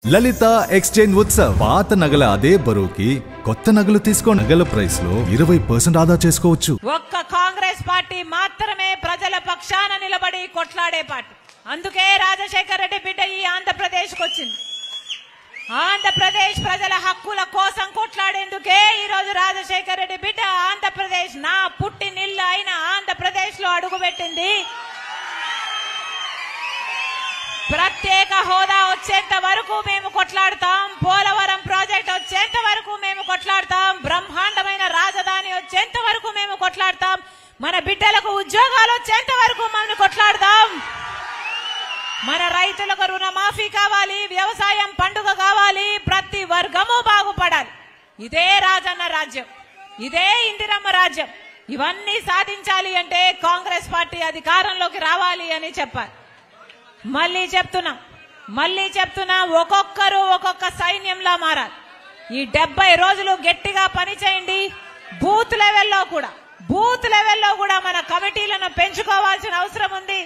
లలిత exchange Utsav పాత నగల అదే బరువుకి కొత్త నగలు తీసుకో నగల ప్రైస్ లో 20% ఆదా చేసుకోవచ్చు. ఒక్క కాంగ్రెస్ పార్టీ మాత్రమే ప్రజల పక్షాన నిలబడి కొట్లాడే పార్టీ. అందుకే రాజశేఖర్ రెడ్డి బిడ్డ ఈ ఆంధ్రప్రదేశ్ కు వచ్చింది. ఆంధ్రప్రదేశ్ ప్రజల హక్కుల కోసం కొట్లాడేందుకే ఈ రోజు రాజశేఖర్ రెడ్డి బిడ్డ ఆంధ్రప్రదేశ్ నా పుట్టినిల్లు అయిన ఆంధ్రప్రదేశ్ లో అడుగుపెట్టింది. ప్రత్యేక హోదా వచ్చేంత వరకు మేము కొట్లాడతాం. పోలవరం ప్రాజెక్ట్ వచ్చేంత వరకు మేము కొట్లాడతాం. బ్రహ్మాండమైన రాజధాని వచ్చేంత వరకు మేము కొట్లాడతాం. మన బిడ్డలకు ఉద్యోగాలు వచ్చేంత వరకు మనం కొట్లాడతాం. మన రైతులకు రుణమాఫీ కావాలి, వ్యవసాయం పండుగ కావాలి, ప్రతి వర్గము బాగుపడాలి. ఇదే రాజన్న రాజ్యం, ఇదే ఇందిరమ్మ రాజ్యం. ఇవన్నీ సాధించాలి అంటే కాంగ్రెస్ పార్టీ అధికారంలోకి రావాలి అని చెప్పాలి. మళ్ళీ చెప్తున్నా ఒక్కొక్కరు ఒక్కొక్క సైన్యంలా మారాలి. ఈ 70 రోజులు గట్టిగా పనిచేయండి. బూత్ లెవెల్లో కూడా మన కమిటీలను పెంచుకోవాల్సిన అవసరం ఉంది.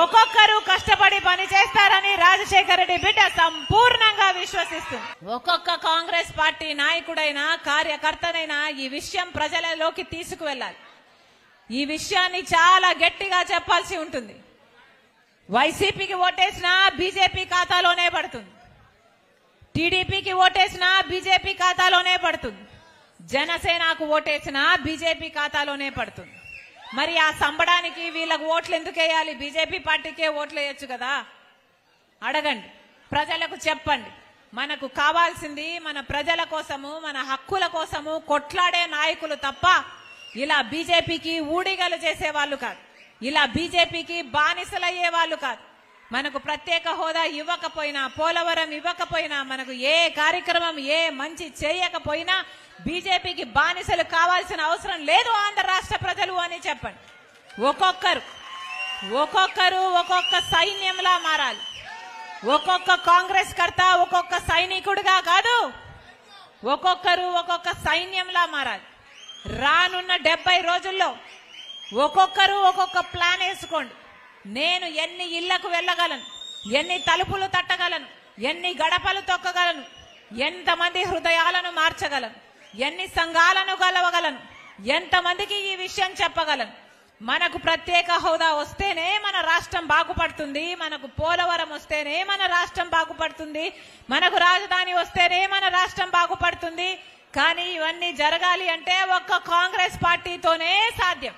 ఒక్కొక్కరు కష్టపడి పని చేస్తారని రాజశేఖర్ రెడ్డి బిడ్డ సంపూర్ణంగా విశ్వసిస్తుంది. ఒక్కొక్క కాంగ్రెస్ పార్టీ నాయకుడైనా కార్యకర్తనైనా ఈ విషయం ప్రజలలోకి తీసుకువెళ్ళాలి. ఈ విషయాన్ని చాలా గట్టిగా చెప్పాల్సి ఉంటుంది. వైసీపీకి ఓటేసినా బీజేపీ ఖాతాలోనే పడుతుంది. టీడీపీకి ఓటేసినా బీజేపీ ఖాతాలోనే పడుతుంది. జనసేనకు ఓటేసినా బీజేపీ ఖాతాలోనే పడుతుంది. మరి ఆ సంబడానికి వీళ్ళకు ఓట్లు ఎందుకు వేయాలి? బీజేపీ పార్టీకే ఓట్లు వేయొచ్చు కదా. అడగండి, ప్రజలకు చెప్పండి. మనకు కావాల్సింది మన ప్రజల కోసము, మన హక్కుల కోసము కొట్లాడే నాయకులు తప్ప ఇలా బీజేపీకి ఊడిగలు చేసే వాళ్ళు కాదు. ఇలా బీజేపీకి బానిసలయ్యే వాళ్ళు కాదు. మనకు ప్రత్యేక హోదా ఇవ్వకపోయినా, పోలవరం ఇవ్వకపోయినా, మనకు ఏ కార్యక్రమం ఏ మంచి చేయకపోయినా బీజేపీకి బానిసలు కావాల్సిన అవసరం లేదు ఆంధ్ర రాష్ట్ర ప్రజలు అని చెప్పండి. ఒక్కొక్కరు ఒక్కొక్క సైన్యంలా మారాలి. ఒక్కొక్క కాంగ్రెస్ కర్త ఒక్కొక్క సైనికుడిగా కాదు, ఒక్కొక్కరు ఒక్కొక్క సైన్యంలా మారాలి. రానున్న 70 రోజుల్లో ఒక్కొక్కరు ఒక్కొక్క ప్లాన్ వేసుకోండి. నేను ఎన్ని ఇళ్లకు వెళ్ళగలను, ఎన్ని తలుపులు తట్టగలను, ఎన్ని గడపలు తొక్కగలను, ఎంతమంది హృదయాలను మార్చగలను, ఎన్ని సంఘాలను కలవగలను, ఎంతమందికి ఈ విషయం చెప్పగలను. మనకు ప్రత్యేక హోదా వస్తేనే మన రాష్ట్రం బాగుపడుతుంది. మనకు పోలవరం వస్తేనే మన రాష్ట్రం బాగుపడుతుంది. మనకు రాజధాని వస్తేనే మన రాష్ట్రం బాగుపడుతుంది. కానీ ఇవన్నీ జరగాలి అంటే ఒక్క కాంగ్రెస్ పార్టీతోనే సాధ్యం.